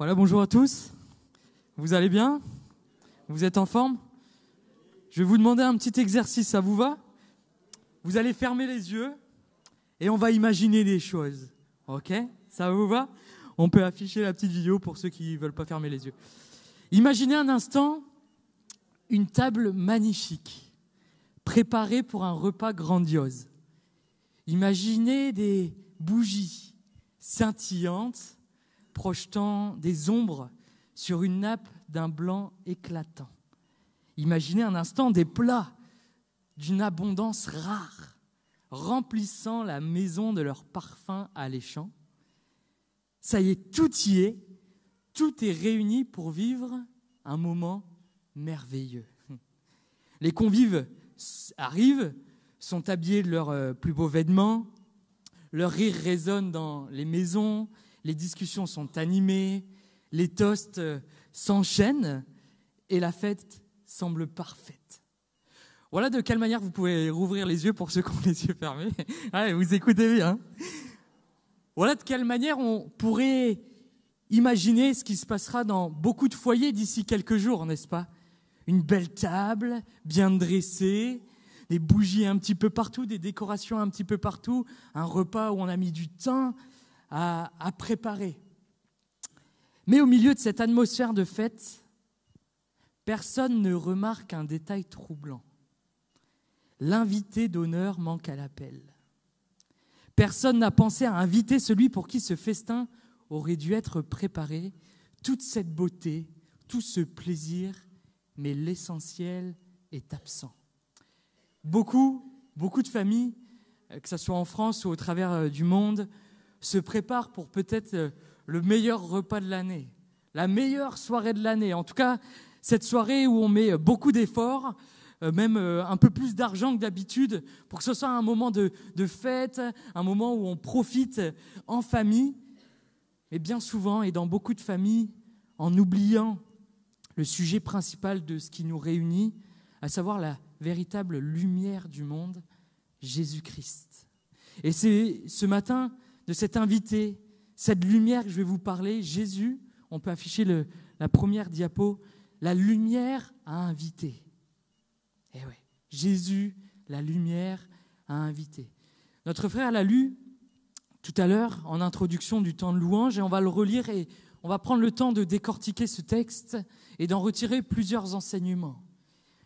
Voilà, bonjour à tous. Vous allez bien? Vous êtes en forme? Je vais vous demander un petit exercice, ça vous va? Vous allez fermer les yeux et on va imaginer des choses. Ok? Ça vous va? On peut afficher la petite vidéo pour ceux qui ne veulent pas fermer les yeux. Imaginez un instant une table magnifique, préparée pour un repas grandiose. Imaginez des bougies scintillantes, projetant des ombres sur une nappe d'un blanc éclatant. Imaginez un instant des plats d'une abondance rare, remplissant la maison de leur parfum alléchant. Ça y est, tout est réuni pour vivre un moment merveilleux. Les convives arrivent, sont habillés de leurs plus beaux vêtements, leur rire résonne dans les maisons, les discussions sont animées, les toasts s'enchaînent et la fête semble parfaite. Voilà de quelle manière vous pouvez rouvrir les yeux pour ceux qui ont les yeux fermés. Allez, vous écoutez bien. Voilà de quelle manière on pourrait imaginer ce qui se passera dans beaucoup de foyers d'ici quelques jours, n'est-ce pas? Une belle table, bien dressée, des bougies un petit peu partout, des décorations un petit peu partout, un repas où on a mis du temps à préparer. Mais au milieu de cette atmosphère de fête, personne ne remarque un détail troublant. L'invité d'honneur manque à l'appel. Personne n'a pensé à inviter celui pour qui ce festin aurait dû être préparé. Toute cette beauté, tout ce plaisir, mais l'essentiel est absent. Beaucoup de familles, que ce soit en France ou au travers du monde, se préparent pour peut-être le meilleur repas de l'année, la meilleure soirée de l'année. En tout cas, cette soirée où on met beaucoup d'efforts, même un peu plus d'argent que d'habitude, pour que ce soit un moment de fête, un moment où on profite en famille. Mais bien souvent, et dans beaucoup de familles, en oubliant le sujet principal de ce qui nous réunit, à savoir la véritable lumière du monde, Jésus-Christ. Et c'est ce matin de cet invité, cette lumière que je vais vous parler, Jésus, on peut afficher la première diapo, la lumière à inviter. Eh oui, Jésus, la lumière à inviter. Notre frère l'a lu tout à l'heure en introduction du temps de louange et on va le relire et on va prendre le temps de décortiquer ce texte et d'en retirer plusieurs enseignements.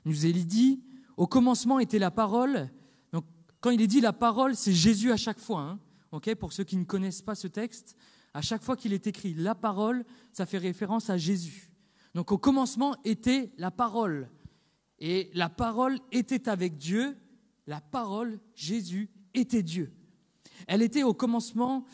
Il nous est dit, au commencement était la parole. Donc, quand il est dit la parole, c'est Jésus à chaque fois. Hein. Okay, pour ceux qui ne connaissent pas ce texte, à chaque fois qu'il est écrit la parole, ça fait référence à Jésus. Donc au commencement était la parole. Et la parole était avec Dieu. La parole, Jésus, était Dieu. Elle était au commencement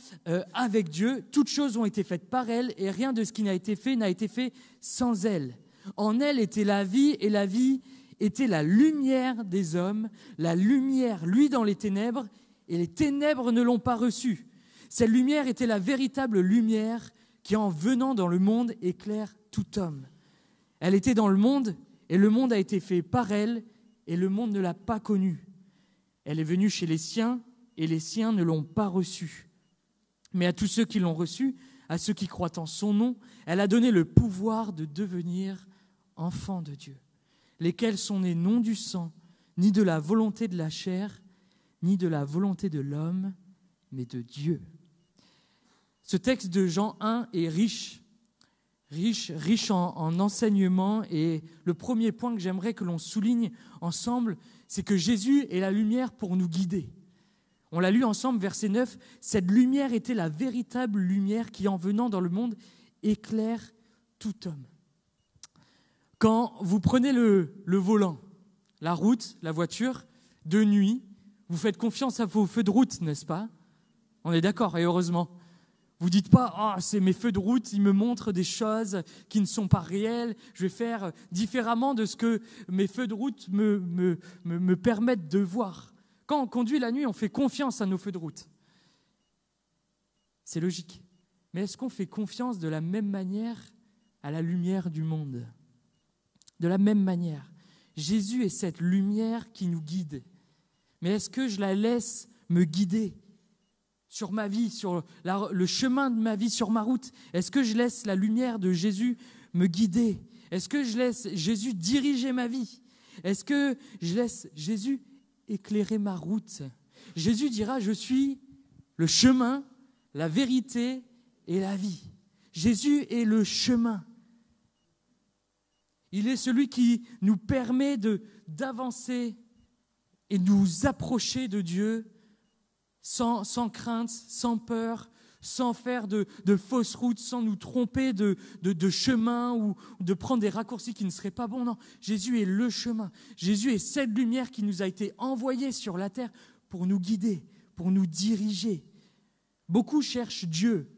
avec Dieu. Toutes choses ont été faites par elle et rien de ce qui n'a été fait sans elle. En elle était la vie et la vie était la lumière des hommes. La lumière, lui, dans les ténèbres, et les ténèbres ne l'ont pas reçue. Cette lumière était la véritable lumière qui, en venant dans le monde, éclaire tout homme. Elle était dans le monde et le monde a été fait par elle et le monde ne l'a pas connue. Elle est venue chez les siens et les siens ne l'ont pas reçue. Mais à tous ceux qui l'ont reçue, à ceux qui croient en son nom, elle a donné le pouvoir de devenir enfants de Dieu, lesquels sont nés non du sang, ni de la volonté de la chair, ni de la volonté de l'homme, mais de Dieu. Ce texte de Jean 1 est riche en enseignements. Et le premier point que j'aimerais que l'on souligne ensemble, c'est que Jésus est la lumière pour nous guider. On l'a lu ensemble, verset 9. Cette lumière était la véritable lumière qui, en venant dans le monde, éclaire tout homme. Quand vous prenez le volant, la route, la voiture, de nuit, vous faites confiance à vos feux de route, n'est-ce pas? On est d'accord, et heureusement. Vous ne dites pas « Ah, c'est mes feux de route, ils me montrent des choses qui ne sont pas réelles, je vais faire différemment de ce que mes feux de route me permettent de voir. » Quand on conduit la nuit, on fait confiance à nos feux de route. C'est logique. Mais est-ce qu'on fait confiance de la même manière à la lumière du monde? De la même manière. Jésus est cette lumière qui nous guide. Mais est-ce que je la laisse me guider? sur ma vie, sur le chemin de ma vie, sur ma route? Est-ce que je laisse la lumière de Jésus me guider? Est-ce que je laisse Jésus diriger ma vie? Est-ce que je laisse Jésus éclairer ma route? Jésus dira, je suis le chemin, la vérité et la vie. Jésus est le chemin. Il est celui qui nous permet d'avancer et nous approcher de Dieu sans crainte, sans peur, sans faire de fausses routes, sans nous tromper de chemin ou de prendre des raccourcis qui ne seraient pas bons. Non, Jésus est le chemin. Jésus est cette lumière qui nous a été envoyée sur la terre pour nous guider, pour nous diriger. Beaucoup cherchent Dieu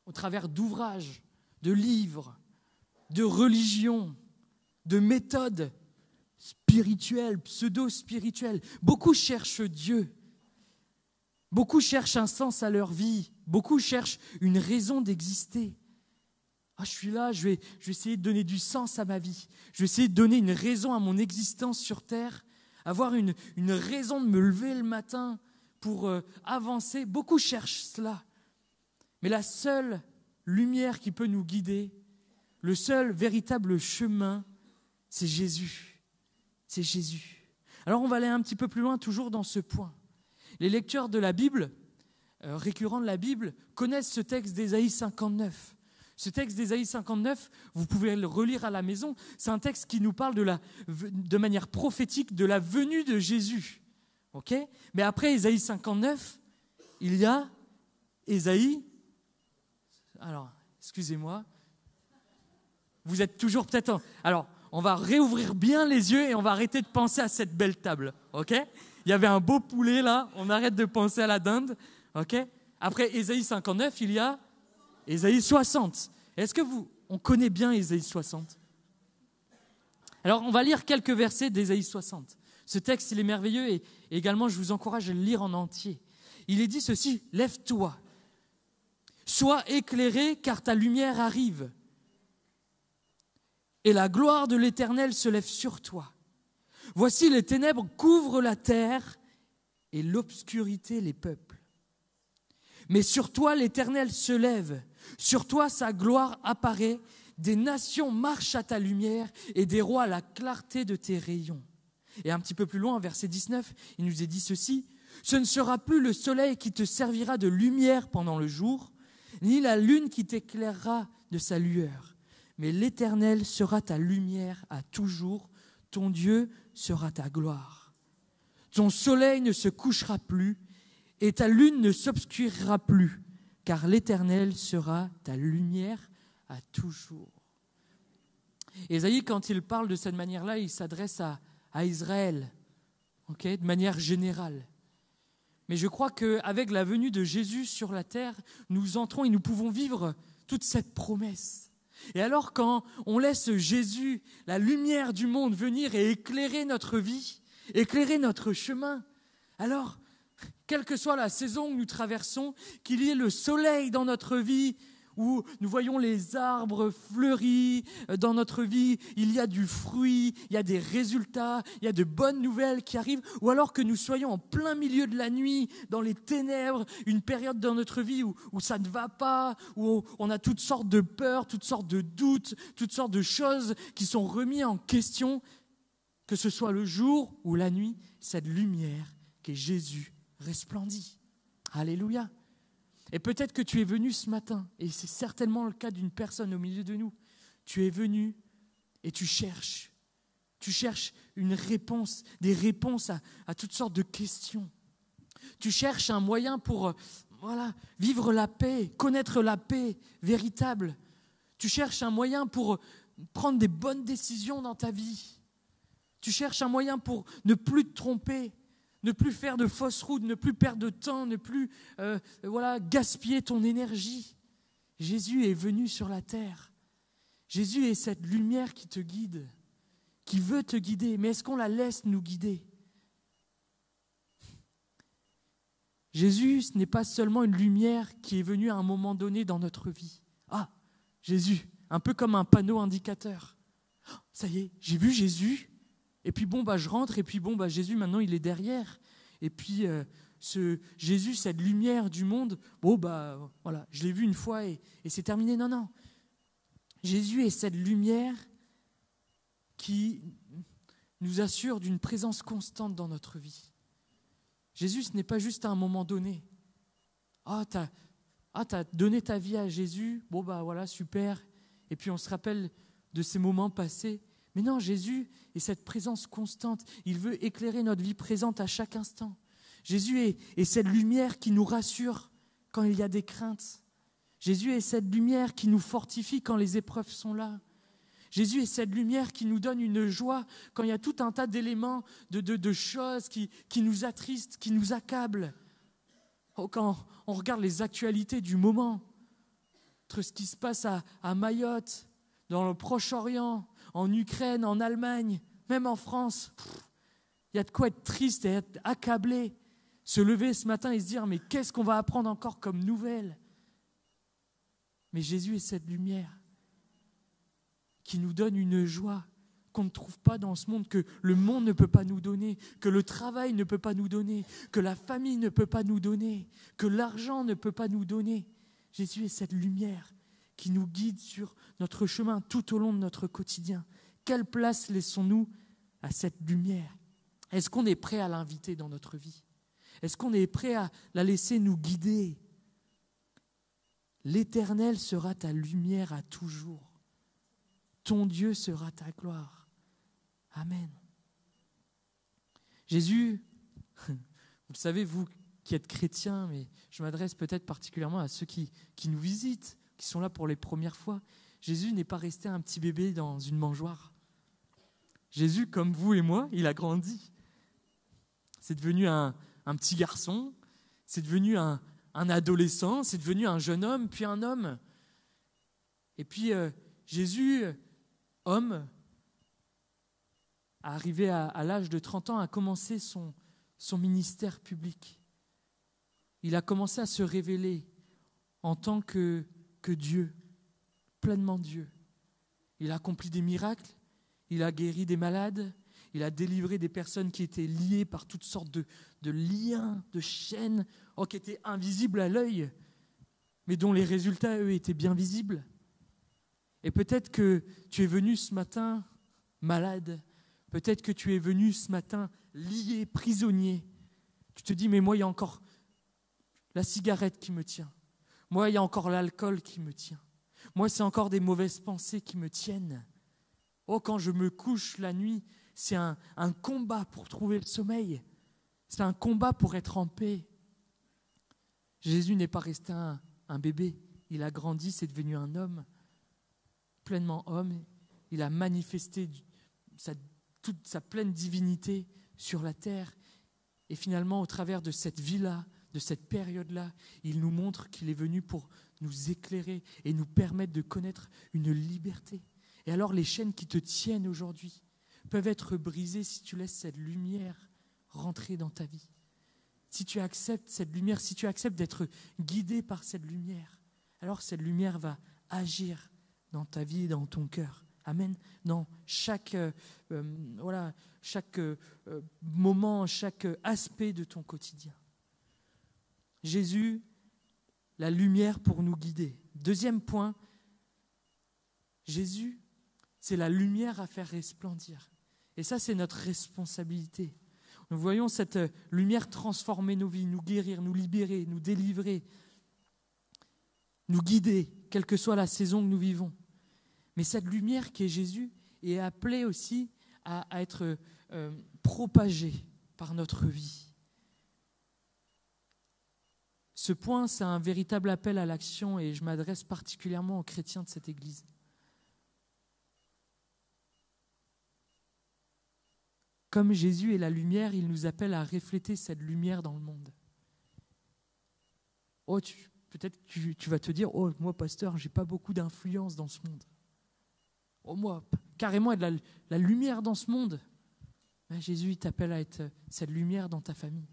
au travers d'ouvrages, de livres, de religions, de méthodes spirituelles, pseudo-spirituelles. Beaucoup cherchent Dieu. Beaucoup cherchent un sens à leur vie. Beaucoup cherchent une raison d'exister. Je suis là, je vais essayer de donner du sens à ma vie. Je vais essayer de donner une raison à mon existence sur terre. Avoir une raison de me lever le matin pour avancer. Beaucoup cherchent cela. Mais la seule lumière qui peut nous guider, le seul véritable chemin, c'est Jésus. C'est Jésus. Alors on va aller un petit peu plus loin, toujours dans ce point. Les lecteurs de la Bible, récurrents de la Bible, connaissent ce texte d'Ésaïe 59. Ce texte d'Ésaïe 59, vous pouvez le relire à la maison, c'est un texte qui nous parle de manière prophétique de la venue de Jésus. Okay ? Mais après Ésaïe 59, il y a Ésaïe. Alors, excusez-moi. Vous êtes toujours peut-être... Alors, on va réouvrir bien les yeux et on va arrêter de penser à cette belle table. Ok ? Il y avait un beau poulet là, on arrête de penser à la dinde. Ok ? Après Ésaïe 59, il y a Ésaïe 60. Est-ce que on connaît bien Ésaïe 60 ? Alors, on va lire quelques versets d'Ésaïe 60. Ce texte, il est merveilleux et également, je vous encourage à le lire en entier. Il est dit ceci, « Lève-toi, sois éclairé car ta lumière arrive. Et la gloire de l'Éternel se lève sur toi. Voici les ténèbres couvrent la terre et l'obscurité les peuples. Mais sur toi l'Éternel se lève, sur toi sa gloire apparaît, des nations marchent à ta lumière et des rois à la clarté de tes rayons. » Et un petit peu plus loin, verset 19, il nous est dit ceci, « Ce ne sera plus le soleil qui te servira de lumière pendant le jour, ni la lune qui t'éclairera de sa lueur. Mais l'Éternel sera ta lumière à toujours, ton Dieu sera ta gloire. Ton soleil ne se couchera plus et ta lune ne s'obscurira plus, car l'Éternel sera ta lumière à toujours. » Ésaïe, quand il parle de cette manière-là, il s'adresse à Israël, de manière générale. Mais je crois qu'avec la venue de Jésus sur la terre, nous entrons et nous pouvons vivre toute cette promesse. Et alors quand on laisse Jésus, la lumière du monde, venir et éclairer notre vie, éclairer notre chemin, alors, quelle que soit la saison que nous traversons, qu'il y ait le soleil dans notre vie, où nous voyons les arbres fleuris dans notre vie, il y a du fruit, il y a des résultats, il y a de bonnes nouvelles qui arrivent, ou alors que nous soyons en plein milieu de la nuit, dans les ténèbres, une période dans notre vie où ça ne va pas, où on a toutes sortes de peurs, toutes sortes de doutes, toutes sortes de choses qui sont remises en question, que ce soit le jour ou la nuit, cette lumière qui est Jésus resplendit. Alléluia. Et peut-être que tu es venu ce matin, et c'est certainement le cas d'une personne au milieu de nous. Tu es venu et tu cherches une réponse, des réponses à toutes sortes de questions. Tu cherches un moyen pour vivre la paix, connaître la paix véritable. Tu cherches un moyen pour prendre des bonnes décisions dans ta vie. Tu cherches un moyen pour ne plus te tromper, ne plus faire de fausses routes, ne plus perdre de temps, ne plus gaspiller ton énergie. Jésus est venu sur la terre. Jésus est cette lumière qui te guide, qui veut te guider. Mais est-ce qu'on la laisse nous guider ? Jésus, ce n'est pas seulement une lumière qui est venue à un moment donné dans notre vie. Ah, Jésus, un peu comme un panneau indicateur. Oh, ça y est, j'ai vu Jésus. Et puis je rentre, et puis Jésus maintenant il est derrière. Et puis Jésus, cette lumière du monde, voilà, je l'ai vu une fois et c'est terminé. Non, non. Jésus est cette lumière qui nous assure d'une présence constante dans notre vie. Jésus, ce n'est pas juste à un moment donné. T'as donné ta vie à Jésus, voilà, super. Et puis on se rappelle de ces moments passés. Mais non, Jésus est cette présence constante. Il veut éclairer notre vie présente à chaque instant. Jésus est cette lumière qui nous rassure quand il y a des craintes. Jésus est cette lumière qui nous fortifie quand les épreuves sont là. Jésus est cette lumière qui nous donne une joie quand il y a tout un tas d'éléments, de choses qui nous attristent, qui nous accablent. Quand on regarde les actualités du moment, entre ce qui se passe à Mayotte, dans le Proche-Orient, en Ukraine, en Allemagne, même en France, il y a de quoi être triste et être accablé. Se lever ce matin et se dire, mais qu'est-ce qu'on va apprendre encore comme nouvelle ? Mais Jésus est cette lumière qui nous donne une joie qu'on ne trouve pas dans ce monde, que le monde ne peut pas nous donner, que le travail ne peut pas nous donner, que la famille ne peut pas nous donner, que l'argent ne peut pas nous donner. Jésus est cette lumière qui nous guide sur notre chemin tout au long de notre quotidien. Quelle place laissons-nous à cette lumière ? Est-ce qu'on est prêt à l'inviter dans notre vie ? Est-ce qu'on est prêt à la laisser nous guider ? L'Éternel sera ta lumière à toujours. Ton Dieu sera ta gloire. Amen. Jésus, vous le savez, vous qui êtes chrétiens, mais je m'adresse peut-être particulièrement à ceux qui nous visitent, qui sont là pour les premières fois. Jésus n'est pas resté un petit bébé dans une mangeoire. Jésus, comme vous et moi, il a grandi. C'est devenu un petit garçon, c'est devenu un adolescent, c'est devenu un jeune homme, puis un homme. Et puis Jésus, homme, arrivé à l'âge de 30 ans, a commencé son ministère public. Il a commencé à se révéler en tant que Dieu, pleinement Dieu. Il a accompli des miracles, il a guéri des malades, il a délivré des personnes qui étaient liées par toutes sortes de liens, de chaînes, qui étaient invisibles à l'œil, mais dont les résultats, eux, étaient bien visibles. Et peut-être que tu es venu ce matin malade, peut-être que tu es venu ce matin lié, prisonnier. Tu te dis, mais moi, il y a encore la cigarette qui me tient. Moi, il y a encore l'alcool qui me tient. Moi, c'est encore des mauvaises pensées qui me tiennent. Quand je me couche la nuit, c'est un combat pour trouver le sommeil. C'est un combat pour être en paix. Jésus n'est pas resté un bébé. Il a grandi, c'est devenu un homme, pleinement homme. Il a manifesté toute sa pleine divinité sur la terre. Et finalement, au travers de cette vie-là, de cette période-là, il nous montre qu'il est venu pour nous éclairer et nous permettre de connaître une liberté. Et alors, les chaînes qui te tiennent aujourd'hui peuvent être brisées si tu laisses cette lumière rentrer dans ta vie. Si tu acceptes cette lumière, si tu acceptes d'être guidé par cette lumière, alors cette lumière va agir dans ta vie et dans ton cœur. Amen. Dans chaque moment, chaque aspect de ton quotidien. Jésus, la lumière pour nous guider. Deuxième point, Jésus, c'est la lumière à faire resplendir. Et ça, c'est notre responsabilité. Nous voyons cette lumière transformer nos vies, nous guérir, nous libérer, nous délivrer, nous guider, quelle que soit la saison que nous vivons. Mais cette lumière qui est Jésus est appelée aussi à être propagée par notre vie. Ce point, c'est un véritable appel à l'action et je m'adresse particulièrement aux chrétiens de cette Église. Comme Jésus est la lumière, il nous appelle à refléter cette lumière dans le monde. Peut-être que tu vas te dire, moi, pasteur, je n'ai pas beaucoup d'influence dans ce monde. Moi, carrément, être la lumière dans ce monde. Mais Jésus, il t'appelle à être cette lumière dans ta famille.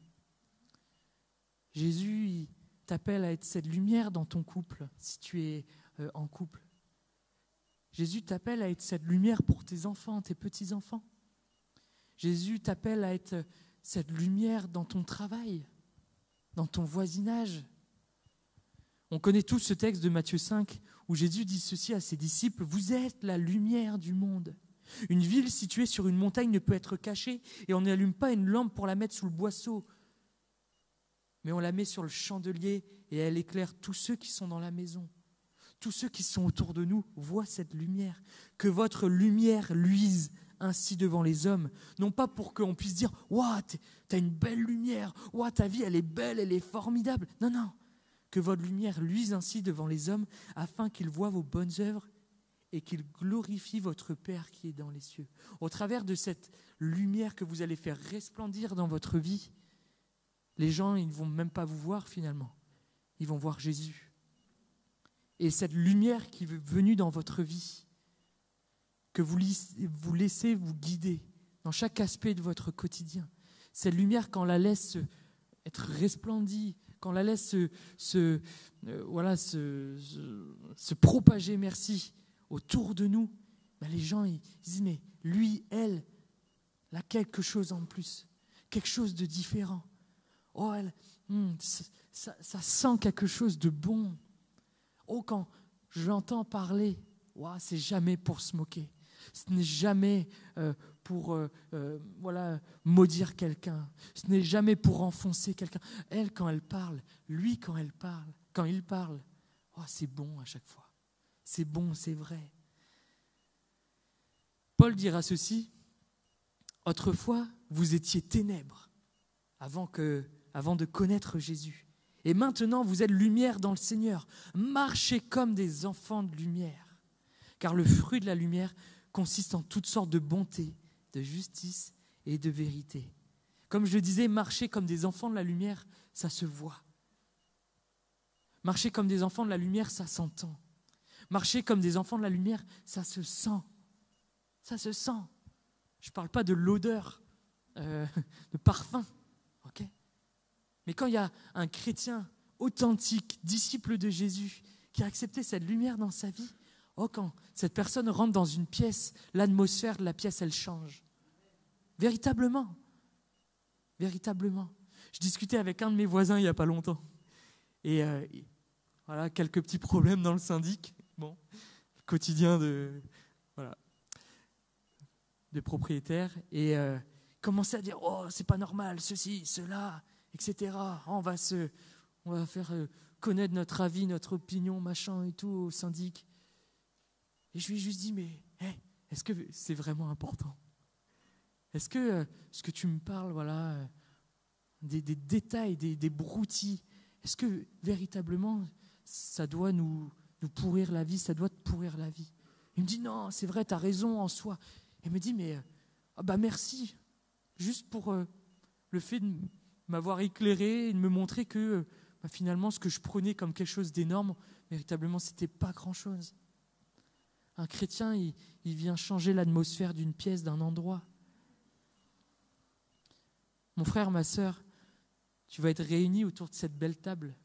Jésus, il t'appelle à être cette lumière dans ton couple, si tu es en couple. Jésus t'appelle à être cette lumière pour tes enfants, tes petits-enfants. Jésus t'appelle à être cette lumière dans ton travail. dans ton voisinage. On connaît tous ce texte de Matthieu 5 où Jésus dit ceci à ses disciples, « Vous êtes la lumière du monde. Une ville située sur une montagne ne peut être cachée et on n'allume pas une lampe pour la mettre sous le boisseau, mais on la met sur le chandelier et elle éclaire tous ceux qui sont dans la maison. Tous ceux qui sont autour de nous voient cette lumière. Que votre lumière luise ainsi devant les hommes, non pas pour qu'on puisse dire « Waouh, t'as une belle lumière, waouh, ta vie elle est belle, elle est formidable. » Non, non. Que votre lumière luise ainsi devant les hommes afin qu'ils voient vos bonnes œuvres et qu'ils glorifient votre Père qui est dans les cieux. Au travers de cette lumière que vous allez faire resplendir dans votre vie, les gens ils ne vont même pas vous voir finalement. Ils vont voir Jésus. Et cette lumière qui est venue dans votre vie, que vous laissez vous guider dans chaque aspect de votre quotidien, cette lumière, quand on la laisse être resplendie, quand on la laisse se propager, merci, autour de nous, ben les gens ils disent, mais lui, elle a quelque chose en plus, quelque chose de différent. Oh, ça sent quelque chose de bon. Oh, quand j'entends parler, wow, c'est jamais pour se moquer. Ce n'est jamais pour maudire quelqu'un. Ce n'est jamais pour enfoncer quelqu'un. Elle, quand elle parle, lui, quand il parle, oh, c'est bon à chaque fois. C'est bon, c'est vrai. Paul dira ceci, « Autrefois, vous étiez ténèbres avant de connaître Jésus. Et maintenant, vous êtes lumière dans le Seigneur. Marchez comme des enfants de lumière. Car le fruit de la lumière consiste en toutes sortes de bonté, de justice et de vérité. » Comme je le disais, marcher comme des enfants de la lumière, ça se voit. Marcher comme des enfants de la lumière, ça s'entend. Marcher comme des enfants de la lumière, ça se sent. Ça se sent. Je ne parle pas de l'odeur, de parfum. Okay, mais quand il y a un chrétien authentique, disciple de Jésus, qui a accepté cette lumière dans sa vie, oh, quand cette personne rentre dans une pièce, l'atmosphère de la pièce, elle change. Véritablement. Véritablement. Je discutais avec un de mes voisins il n'y a pas longtemps. Et voilà, quelques petits problèmes dans le syndic. Bon, le quotidien de propriétaires. Et commençait à dire, oh, c'est pas normal, ceci, cela, etc. On va faire connaître notre avis, notre opinion, machin et tout au syndic. Et je lui ai juste dit, mais est-ce que c'est vraiment important ? Est-ce que ce que tu me parles, voilà, des détails, des broutilles, est-ce que véritablement ça doit nous pourrir la vie, ça doit te pourrir la vie ? Il me dit, non, c'est vrai, tu as raison en soi. Et il me dit, mais merci, juste pour le fait de m'avoir éclairé et de me montrer que finalement ce que je prenais comme quelque chose d'énorme, véritablement c'était pas grand-chose. Un chrétien, il vient changer l'atmosphère d'une pièce, d'un endroit. Mon frère, ma sœur, tu vas être réunis autour de cette belle table.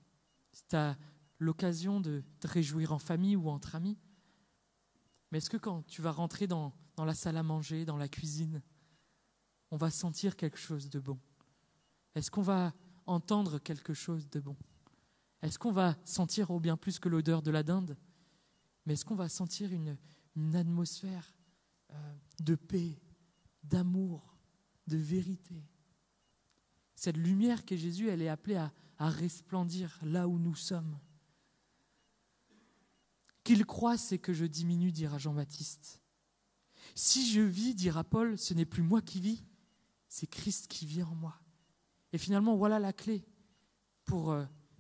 Si tu as l'occasion de te réjouir en famille ou entre amis, mais est-ce que quand tu vas rentrer dans la salle à manger, dans la cuisine, on va sentir quelque chose de bon ? Est-ce qu'on va entendre quelque chose de bon ? Est-ce qu'on va sentir, oh, bien plus que l'odeur de la dinde, mais est-ce qu'on va sentir une atmosphère de paix, d'amour, de vérité ? Cette lumière qu'est Jésus, elle est appelée à resplendir là où nous sommes. Qu'il croisse et que je diminue, dira Jean-Baptiste. Si je vis, dira Paul, ce n'est plus moi qui vis, c'est Christ qui vit en moi. Et finalement, voilà la clé pour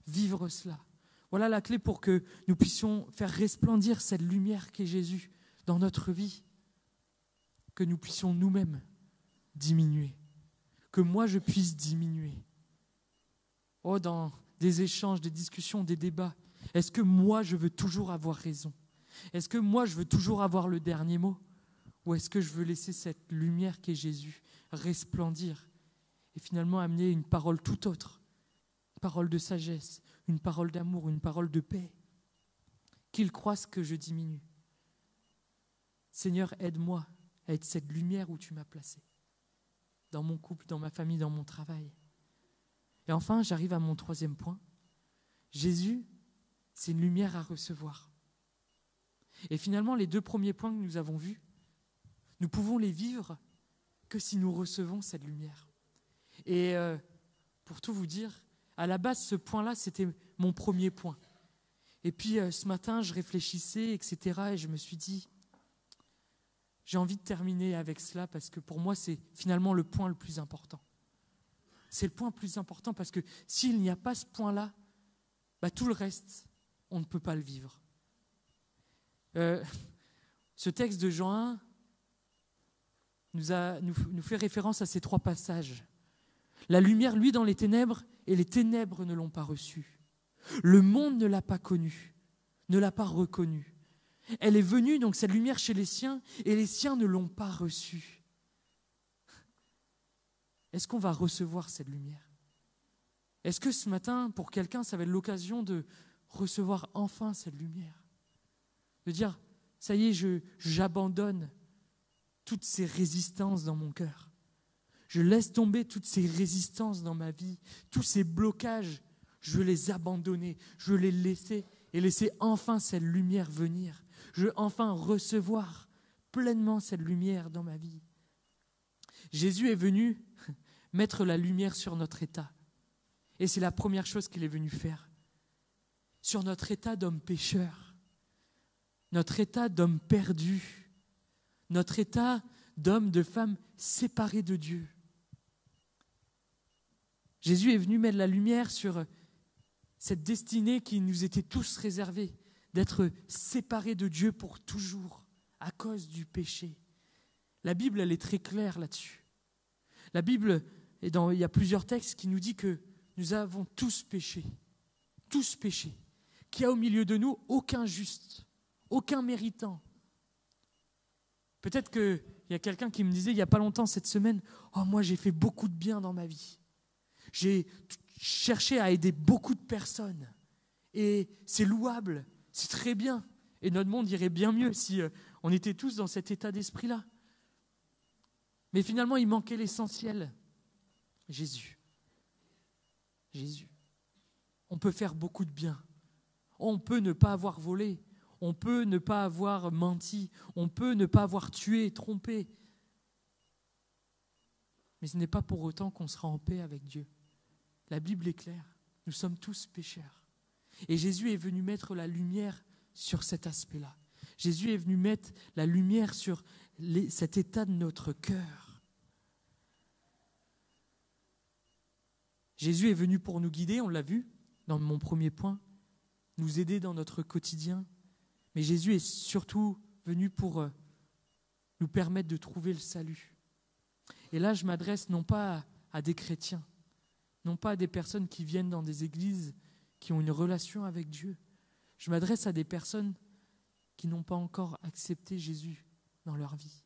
vivre cela. Voilà la clé pour que nous puissions faire resplendir cette lumière qu'est Jésus dans notre vie. Que nous puissions nous-mêmes diminuer. Que moi, je puisse diminuer. Oh, dans des échanges, des discussions, des débats, est-ce que moi, je veux toujours avoir raison ? Est-ce que moi, je veux toujours avoir le dernier mot ? Ou est-ce que je veux laisser cette lumière qu'est Jésus resplendir et finalement amener une parole tout autre, une parole de sagesse, une parole d'amour, une parole de paix, qu'il croisse que je diminue. Seigneur, aide-moi à être cette lumière où tu m'as placé, dans mon couple, dans ma famille, dans mon travail. Et enfin, j'arrive à mon troisième point. Jésus, c'est une lumière à recevoir. Et finalement, les deux premiers points que nous avons vus, nous pouvons les vivre que si nous recevons cette lumière. Et pour tout vous dire, à la base, ce point-là, c'était mon premier point. Et puis ce matin, je réfléchissais, etc. Et je me suis dit, j'ai envie de terminer avec cela parce que pour moi, c'est finalement le point le plus important. C'est le point le plus important parce que s'il n'y a pas ce point-là, tout le reste, on ne peut pas le vivre. Ce texte de Jean 1 nous fait référence à ces trois passages. La lumière, lui, dans les ténèbres, et les ténèbres ne l'ont pas reçue. Le monde ne l'a pas connue, ne l'a pas reconnue. Elle est venue, donc cette lumière, chez les siens, et les siens ne l'ont pas reçue. Est-ce qu'on va recevoir cette lumière? Est-ce que ce matin, pour quelqu'un, ça va être l'occasion de recevoir enfin cette lumière? De dire, ça y est, j'abandonne toutes ces résistances dans mon cœur. Je laisse tomber toutes ces résistances dans ma vie, tous ces blocages, je veux les abandonner, je veux les laisser et laisser enfin cette lumière venir. Je veux enfin recevoir pleinement cette lumière dans ma vie. Jésus est venu mettre la lumière sur notre état. Et c'est la première chose qu'il est venu faire. Sur notre état d'homme pécheur, notre état d'homme perdu, notre état d'homme, de femme séparés de Dieu. Jésus est venu mettre la lumière sur cette destinée qui nous était tous réservée, d'être séparés de Dieu pour toujours, à cause du péché. La Bible, elle est très claire là-dessus. La Bible, il y a plusieurs textes qui nous disent que nous avons tous péché, qu'il y a au milieu de nous aucun juste, aucun méritant. Peut-être qu'il y a quelqu'un qui me disait il n'y a pas longtemps cette semaine, « Oh, moi j'ai fait beaucoup de bien dans ma vie. J'ai cherché à aider beaucoup de personnes. Et c'est louable, c'est très bien. Et notre monde irait bien mieux si on était tous dans cet état d'esprit-là. » Mais finalement, il manquait l'essentiel. Jésus. On peut faire beaucoup de bien. On peut ne pas avoir volé. On peut ne pas avoir menti. On peut ne pas avoir tué, trompé. Mais ce n'est pas pour autant qu'on sera en paix avec Dieu. La Bible est claire. Nous sommes tous pécheurs. Et Jésus est venu mettre la lumière sur cet aspect-là. Jésus est venu mettre la lumière sur cet état de notre cœur. Jésus est venu pour nous guider, on l'a vu dans mon premier point, nous aider dans notre quotidien. Mais Jésus est surtout venu pour nous permettre de trouver le salut. Et là, je m'adresse non pas à des chrétiens, non pas à des personnes qui viennent dans des églises, qui ont une relation avec Dieu. Je m'adresse à des personnes qui n'ont pas encore accepté Jésus dans leur vie.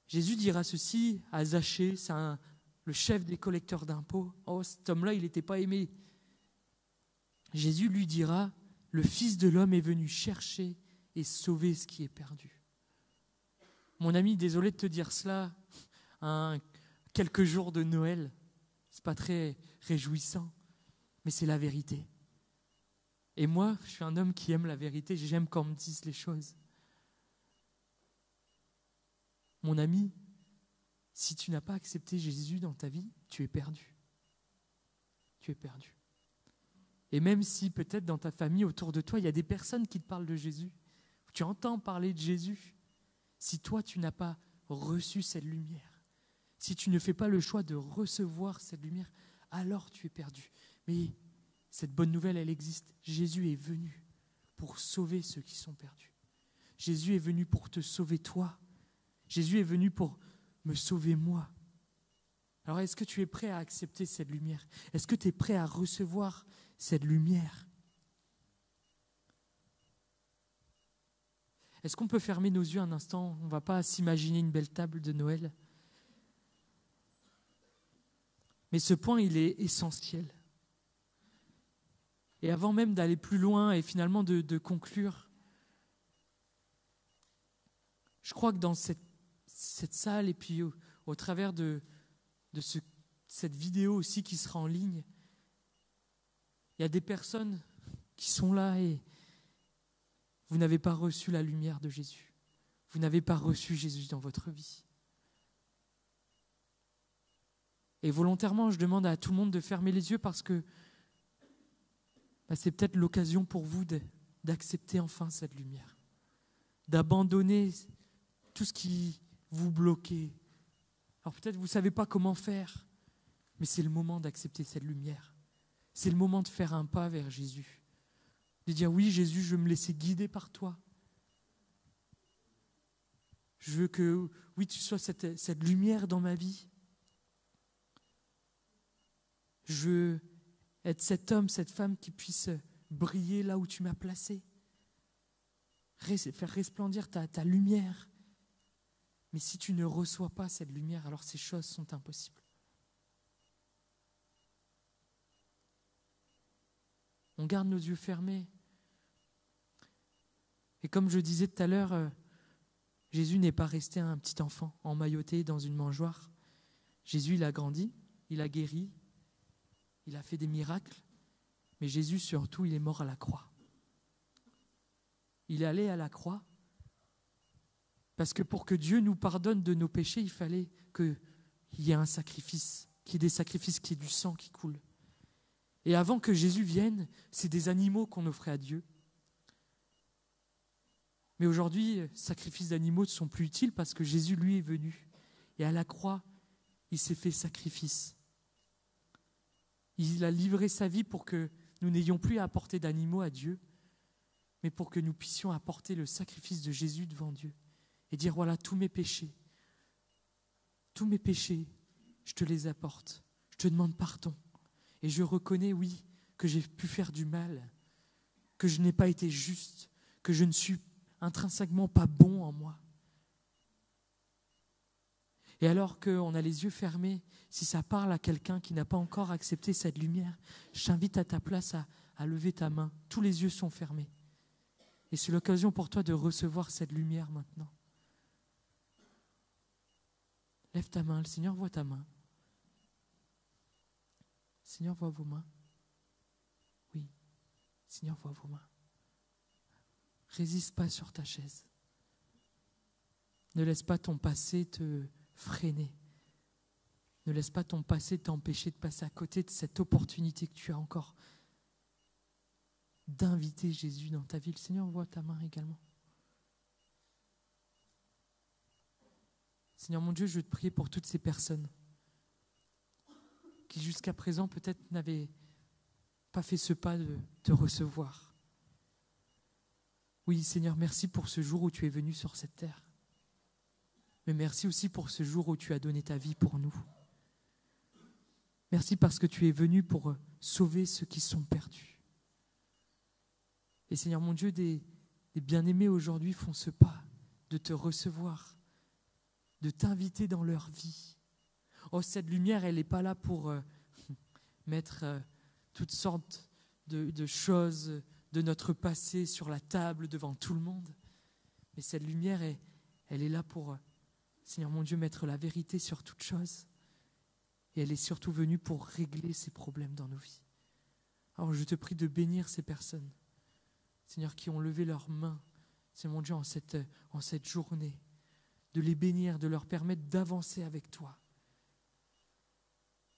Jésus dira ceci à Zachée, c'est le chef des collecteurs d'impôts. Oh, cet homme-là, il n'était pas aimé. Jésus lui dira, le Fils de l'homme est venu chercher et sauver ce qui est perdu. Mon ami, désolé de te dire cela, quelques jours de Noël, c'est pas très réjouissant, mais c'est la vérité. Et moi, je suis un homme qui aime la vérité, j'aime quand on me dise les choses. Mon ami, si tu n'as pas accepté Jésus dans ta vie, tu es perdu. Tu es perdu. Et même si peut-être dans ta famille, autour de toi, il y a des personnes qui te parlent de Jésus, tu entends parler de Jésus, si toi, tu n'as pas reçu cette lumière, si tu ne fais pas le choix de recevoir cette lumière, alors tu es perdu. Mais cette bonne nouvelle, elle existe. Jésus est venu pour sauver ceux qui sont perdus. Jésus est venu pour te sauver toi. Jésus est venu pour me sauver moi. Alors est-ce que tu es prêt à accepter cette lumière? Est-ce que tu es prêt à recevoir cette lumière? Est-ce qu'on peut fermer nos yeux un instant? On ne va pas s'imaginer une belle table de Noël. Mais ce point, il est essentiel. Et avant même d'aller plus loin et finalement de conclure, je crois que dans cette salle et puis au travers de ce cette vidéo aussi qui sera en ligne. Il y a des personnes qui sont là et vous n'avez pas reçu la lumière de Jésus. Vous n'avez pas reçu Jésus dans votre vie. Et volontairement, je demande à tout le monde de fermer les yeux parce que c'est peut-être l'occasion pour vous d'accepter enfin cette lumière, d'abandonner tout ce qui vous bloquait. Alors peut-être vous ne savez pas comment faire, mais c'est le moment d'accepter cette lumière. C'est le moment de faire un pas vers Jésus. De dire oui Jésus, je veux me laisser guider par toi. Je veux que oui tu sois cette lumière dans ma vie. Je veux être cet homme, cette femme qui puisse briller là où tu m'as placé. Faire resplendir ta lumière. Mais si tu ne reçois pas cette lumière, alors ces choses sont impossibles. On garde nos yeux fermés. Et comme je disais tout à l'heure, Jésus n'est pas resté un petit enfant emmailloté dans une mangeoire. Jésus, il a grandi, il a guéri, il a fait des miracles, mais Jésus, surtout, il est mort à la croix. Il est allé à la croix parce que pour que Dieu nous pardonne de nos péchés, il fallait qu'il y ait un sacrifice, qu'il y ait des sacrifices, qu'il y ait du sang qui coule. Et avant que Jésus vienne, c'est des animaux qu'on offrait à Dieu. Mais aujourd'hui, sacrifices d'animaux ne sont plus utiles parce que Jésus, lui, est venu. Et à la croix, il s'est fait sacrifice. Il a livré sa vie pour que nous n'ayons plus à apporter d'animaux à Dieu, mais pour que nous puissions apporter le sacrifice de Jésus devant Dieu et dire voilà, tous mes péchés, je te les apporte. Je te demande pardon. Et je reconnais, oui, que j'ai pu faire du mal, que je n'ai pas été juste, que je ne suis intrinsèquement pas bon en moi. Et alors qu'on a les yeux fermés, si ça parle à quelqu'un qui n'a pas encore accepté cette lumière, je t'invite à ta place à lever ta main. Tous les yeux sont fermés. Et c'est l'occasion pour toi de recevoir cette lumière maintenant. Lève ta main, le Seigneur voit ta main. Le Seigneur voit vos mains. Oui, le Seigneur voit vos mains. Résiste pas sur ta chaise. Ne laisse pas ton passé te freiner. Ne laisse pas ton passé t'empêcher de passer à côté de cette opportunité que tu as encore d'inviter Jésus dans ta vie. Le Seigneur voit ta main également. Seigneur mon Dieu, je veux te prier pour toutes ces personnes qui jusqu'à présent peut-être n'avaient pas fait ce pas de te recevoir. Oui, Seigneur, merci pour ce jour où tu es venu sur cette terre. Mais merci aussi pour ce jour où tu as donné ta vie pour nous. Merci parce que tu es venu pour sauver ceux qui sont perdus. Et Seigneur mon Dieu, des bien-aimés aujourd'hui font ce pas de te recevoir, de t'inviter dans leur vie. Oh, cette lumière, elle n'est pas là pour mettre toutes sortes de choses de notre passé sur la table devant tout le monde. Mais cette lumière, elle est là pour, Seigneur mon Dieu, mettre la vérité sur toute chose. Et elle est surtout venue pour régler ces problèmes dans nos vies. Alors je te prie de bénir ces personnes, Seigneur, qui ont levé leurs mains, Seigneur mon Dieu, en cette journée, de les bénir, de leur permettre d'avancer avec toi.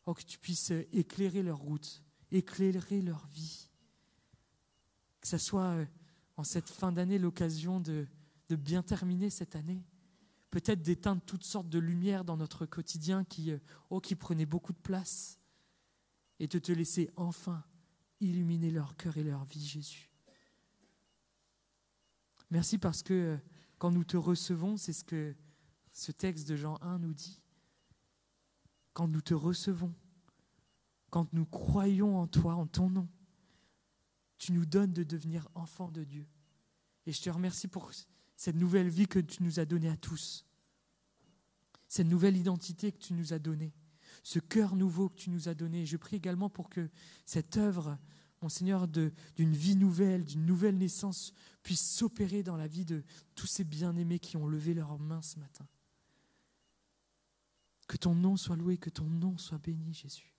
Oh, que tu puisses éclairer leur route, éclairer leur vie. Que ça soit en cette fin d'année l'occasion de bien terminer cette année. Peut-être d'éteindre toutes sortes de lumières dans notre quotidien qui prenaient beaucoup de place. Et de te laisser enfin illuminer leur cœur et leur vie, Jésus. Merci parce que quand nous te recevons, c'est ce que ce texte de Jean 1 nous dit. Quand nous te recevons, quand nous croyons en toi, en ton nom, tu nous donnes de devenir enfants de Dieu. Et je te remercie pour cette nouvelle vie que tu nous as donnée à tous. Cette nouvelle identité que tu nous as donnée. Ce cœur nouveau que tu nous as donné. Et je prie également pour que cette œuvre, mon Seigneur, d'une vie nouvelle, d'une nouvelle naissance, puisse s'opérer dans la vie de tous ces bien-aimés qui ont levé leurs mains ce matin. Que ton nom soit loué, que ton nom soit béni, Jésus.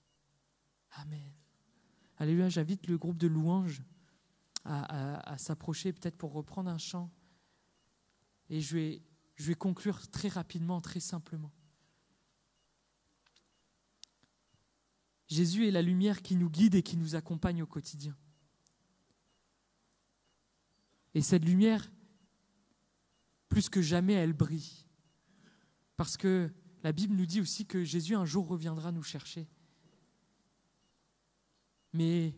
Amen. Alléluia, j'invite le groupe de louanges à s'approcher peut-être pour reprendre un chant. Et je vais conclure très rapidement, très simplement. Jésus est la lumière qui nous guide et qui nous accompagne au quotidien. Et cette lumière, plus que jamais, elle brille. Parce que la Bible nous dit aussi que Jésus un jour reviendra nous chercher. Et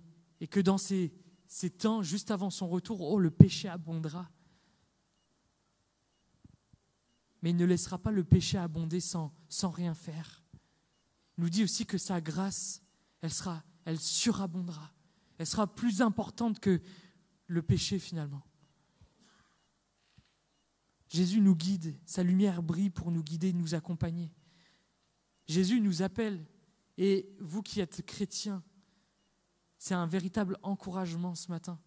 que dans ces temps, juste avant son retour, le péché abondera. Mais il ne laissera pas le péché abonder sans rien faire. Il nous dit aussi que sa grâce, elle surabondera. Elle sera plus importante que le péché finalement. Jésus nous guide, sa lumière brille pour nous guider, nous accompagner. Jésus nous appelle, et vous qui êtes chrétiens, c'est un véritable encouragement ce matin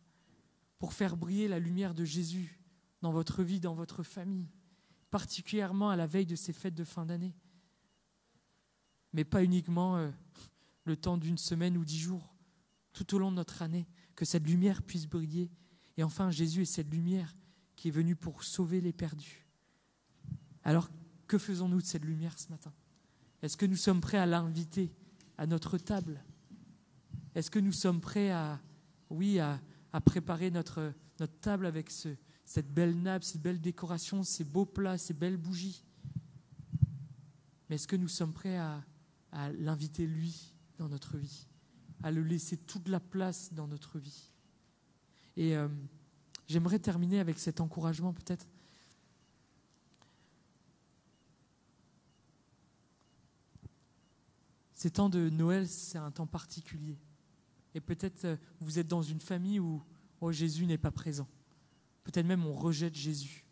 pour faire briller la lumière de Jésus dans votre vie, dans votre famille, particulièrement à la veille de ces fêtes de fin d'année. Mais pas uniquement le temps d'une semaine ou 10 jours, tout au long de notre année, que cette lumière puisse briller. Et enfin, Jésus est cette lumière qui est venue pour sauver les perdus. Alors, que faisons-nous de cette lumière ce matin ? Est-ce que nous sommes prêts à l'inviter à notre table ? Est-ce que nous sommes prêts à préparer notre table avec cette belle nappe, cette belle décoration, ces beaux plats, ces belles bougies ? Mais est-ce que nous sommes prêts à l'inviter lui dans notre vie, à le laisser toute la place dans notre vie ? Et j'aimerais terminer avec cet encouragement peut-être. Ces temps de Noël, c'est un temps particulier. Et peut-être vous êtes dans une famille où Jésus n'est pas présent. Peut-être même on rejette Jésus.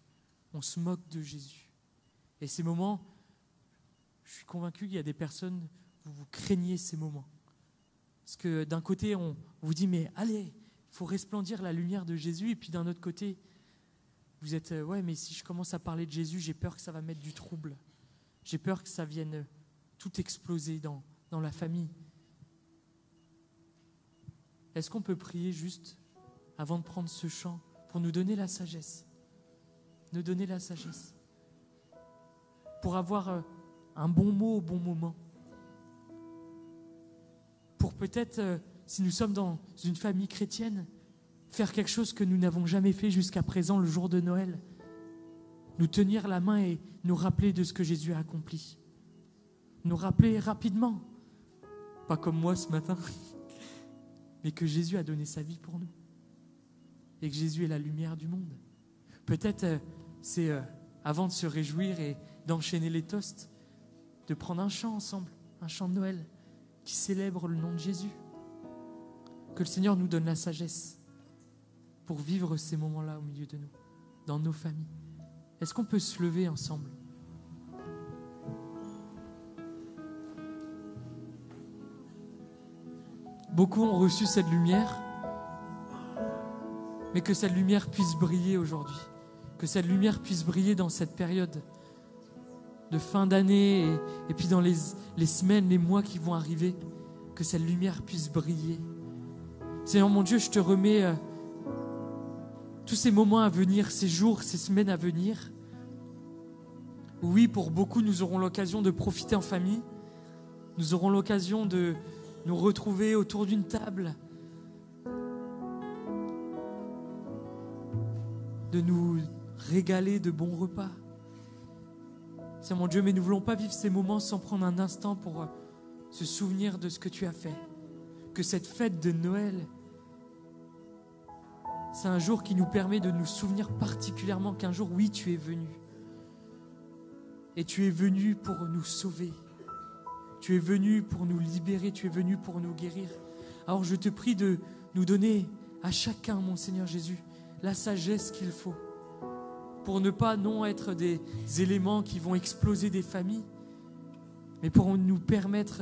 On se moque de Jésus. Et ces moments, je suis convaincu qu'il y a des personnes, vous craignez ces moments. Parce que d'un côté, on vous dit, mais allez, il faut resplendir la lumière de Jésus. Et puis d'un autre côté, vous êtes, mais si je commence à parler de Jésus, j'ai peur que ça va mettre du trouble. J'ai peur que ça vienne tout exploser dans la famille. Est-ce qu'on peut prier juste avant de prendre ce chant pour nous donner la sagesse ? Nous donner la sagesse. Pour avoir un bon mot au bon moment. Pour peut-être, si nous sommes dans une famille chrétienne, faire quelque chose que nous n'avons jamais fait jusqu'à présent le jour de Noël. Nous tenir la main et nous rappeler de ce que Jésus a accompli. Nous rappeler rapidement, pas comme moi ce matin, mais que Jésus a donné sa vie pour nous. Et que Jésus est la lumière du monde. Peut-être c'est avant de se réjouir et d'enchaîner les toasts, de prendre un chant ensemble, un chant de Noël qui célèbre le nom de Jésus. Que le Seigneur nous donne la sagesse pour vivre ces moments-là au milieu de nous, dans nos familles. Est-ce qu'on peut se lever ensemble ? Beaucoup ont reçu cette lumière, mais que cette lumière puisse briller aujourd'hui. Que cette lumière puisse briller dans cette période de fin d'année et puis dans les semaines, les mois qui vont arriver. Que cette lumière puisse briller. Seigneur mon Dieu, je te remets tous ces moments à venir, ces jours, ces semaines à venir. Oui, pour beaucoup, nous aurons l'occasion de profiter en famille. Nous aurons l'occasion de nous retrouver autour d'une table, de nous régaler de bons repas. Seigneur mon Dieu, mais nous ne voulons pas vivre ces moments sans prendre un instant pour se souvenir de ce que tu as fait. Que cette fête de Noël, c'est un jour qui nous permet de nous souvenir particulièrement qu'un jour, oui, tu es venu. Et tu es venu pour nous sauver. Tu es venu pour nous libérer, tu es venu pour nous guérir. Alors je te prie de nous donner à chacun, mon Seigneur Jésus, la sagesse qu'il faut pour ne pas être des éléments qui vont exploser des familles, mais pour nous permettre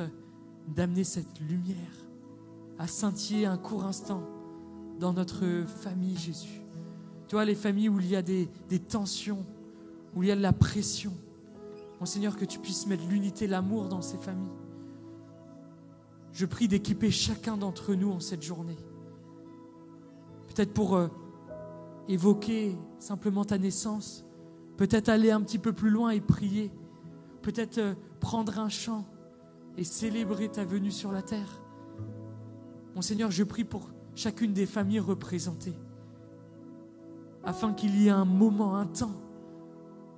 d'amener cette lumière à scintiller un court instant dans notre famille, Jésus. Tu vois, les familles où il y a des tensions, où il y a de la pression, Mon Seigneur, que tu puisses mettre l'unité, l'amour dans ces familles. Je prie d'équiper chacun d'entre nous en cette journée. Peut-être pour évoquer simplement ta naissance, peut-être aller un petit peu plus loin et prier, peut-être prendre un chant et célébrer ta venue sur la terre. Mon Seigneur, je prie pour chacune des familles représentées, afin qu'il y ait un moment, un temps,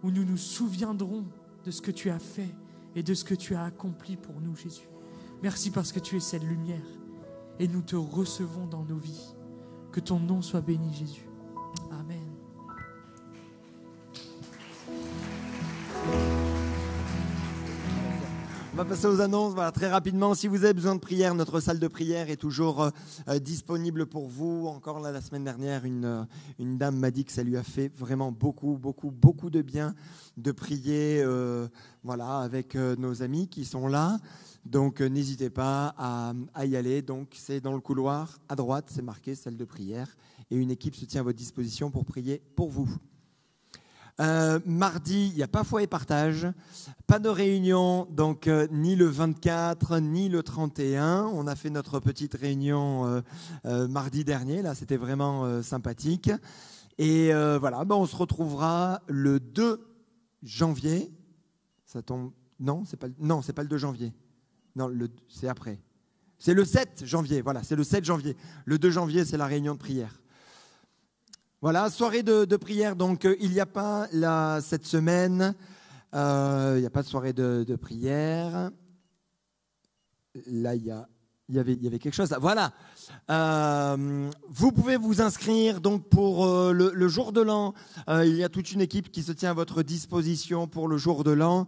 où nous nous souviendrons de ce que tu as fait et de ce que tu as accompli pour nous, Jésus. Merci parce que tu es cette lumière et nous te recevons dans nos vies. Que ton nom soit béni, Jésus. Amen. On va passer aux annonces, voilà, très rapidement. Si vous avez besoin de prière, notre salle de prière est toujours disponible pour vous. Encore là, la semaine dernière, une dame m'a dit que ça lui a fait vraiment beaucoup de bien de prier voilà, avec nos amis qui sont là. Donc n'hésitez pas à y aller. Donc c'est dans le couloir à droite, c'est marqué salle de prière. Et une équipe se tient à votre disposition pour prier pour vous. Mardi, il n'y a pas foi et partage, pas de réunion, donc ni le 24 ni le 31. On a fait notre petite réunion mardi dernier, là c'était vraiment sympathique. Et voilà, on se retrouvera le 2 janvier. Ça tombe. Non, c'est pas le 2 janvier. Non, c'est après. C'est le 7 janvier, voilà, c'est le 7 janvier. Le 2 janvier, c'est la réunion de prière. Voilà, soirée de prière, donc il n'y a pas cette semaine, il n'y a pas de soirée de prière. Là, il y avait quelque chose. Voilà, vous pouvez vous inscrire donc pour le jour de l'an. Il y a toute une équipe qui se tient à votre disposition pour le jour de l'an.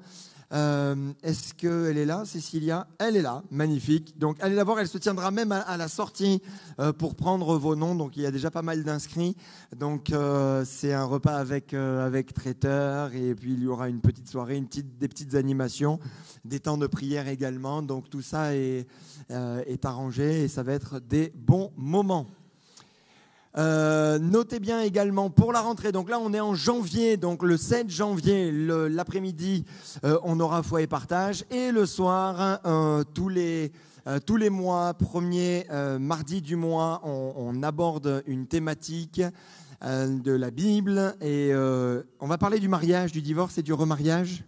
Est-ce qu'elle est là, Cécilia? Elle est là, magnifique. Donc allez la voir, elle se tiendra même à la sortie pour prendre vos noms. Donc il y a déjà pas mal d'inscrits. Donc c'est un repas avec traiteur et puis il y aura une petite soirée, des petites animations, des temps de prière également. Donc tout ça est arrangé et ça va être des bons moments. Notez bien également pour la rentrée, donc là on est en janvier, donc le 7 janvier, l'après-midi, on aura foi et partage, et le soir, tous les mois, premier mardi du mois, on aborde une thématique de la Bible, et on va parler du mariage, du divorce et du remariage.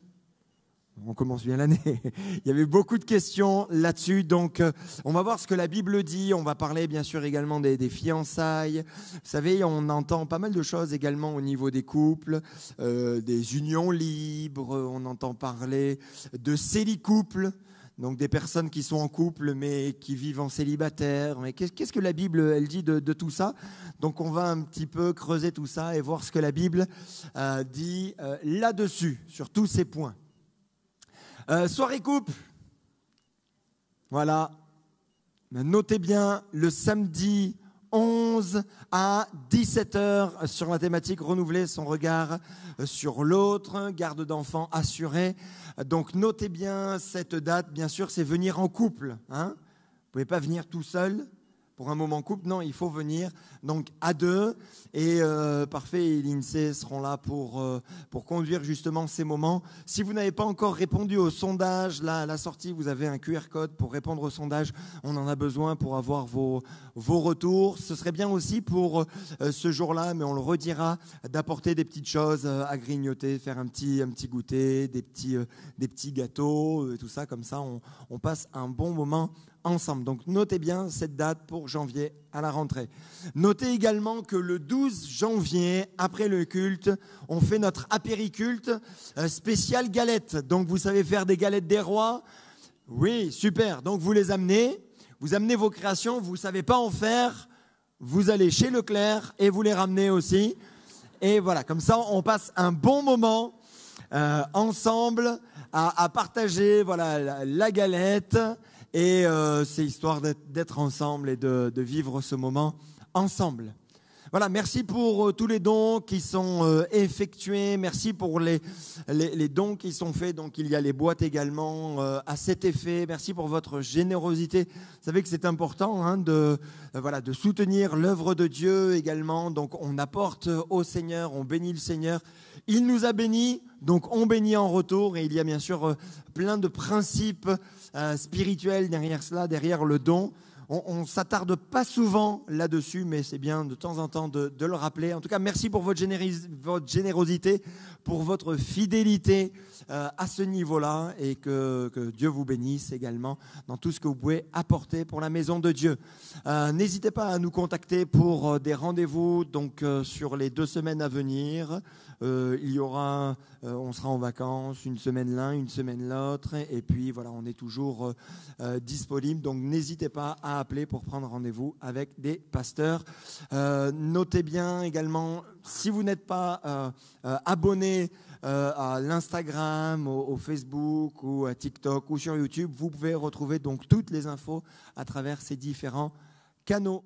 On commence bien l'année. Il y avait beaucoup de questions là-dessus. Donc, on va voir ce que la Bible dit. On va parler, bien sûr, également des fiançailles. Vous savez, on entend pas mal de choses également au niveau des couples, des unions libres. On entend parler de célicouples, donc des personnes qui sont en couple mais qui vivent en célibataire. Mais qu'est-ce que la Bible, elle dit de tout ça? Donc, on va un petit peu creuser tout ça et voir ce que la Bible dit là-dessus, sur tous ces points. Soirée couple, voilà, notez bien le samedi 11 à 17h sur la thématique renouveler son regard sur l'autre, garde d'enfants assurée. Donc notez bien cette date, bien sûr c'est venir en couple, hein. Vous ne pouvez pas venir tout seul pour un moment couple, non, il faut venir donc à deux, et Parfait et l'INSEE seront là pour conduire justement ces moments. Si vous n'avez pas encore répondu au sondage, là à la sortie vous avez un QR code pour répondre au sondage, on en a besoin pour avoir vos retours. Ce serait bien aussi pour ce jour-là, mais on le redira, d'apporter des petites choses à grignoter, faire un petit goûter, des petits gâteaux, tout ça, comme ça on passe un bon moment ensemble. Donc notez bien cette date pour janvier à la rentrée. Notez également que le 12 janvier, après le culte, on fait notre apériculte spécial galette. Donc vous savez faire des galettes des rois? Oui, super. Donc vous les amenez, vous amenez vos créations, vous ne savez pas en faire, vous allez chez Leclerc et vous les ramenez aussi. Et voilà, comme ça on passe un bon moment ensemble à partager voilà, la galette. Et c'est histoire d'être ensemble et de vivre ce moment ensemble. Voilà, merci pour tous les dons qui sont effectués. Merci pour les dons qui sont faits. Donc, il y a les boîtes également à cet effet. Merci pour votre générosité. Vous savez que c'est important hein, de soutenir l'œuvre de Dieu également. Donc, on apporte au Seigneur, on bénit le Seigneur. Il nous a bénis, donc on bénit en retour. Et il y a bien sûr plein de principes spirituels derrière cela, derrière le don. On ne s'attarde pas souvent là-dessus, mais c'est bien de temps en temps de le rappeler. En tout cas, merci pour votre générosité, pour votre fidélité à ce niveau-là et que Dieu vous bénisse également dans tout ce que vous pouvez apporter pour la maison de Dieu. N'hésitez pas à nous contacter pour des rendez-vous donc, sur les 2 semaines à venir. Il y aura, on sera en vacances une semaine l'un, une semaine l'autre, et puis voilà, on est toujours disponible. Donc n'hésitez pas à appeler pour prendre rendez-vous avec des pasteurs. Notez bien également, si vous n'êtes pas abonné à l'Instagram, au Facebook ou à TikTok ou sur YouTube, vous pouvez retrouver donc toutes les infos à travers ces différents canaux.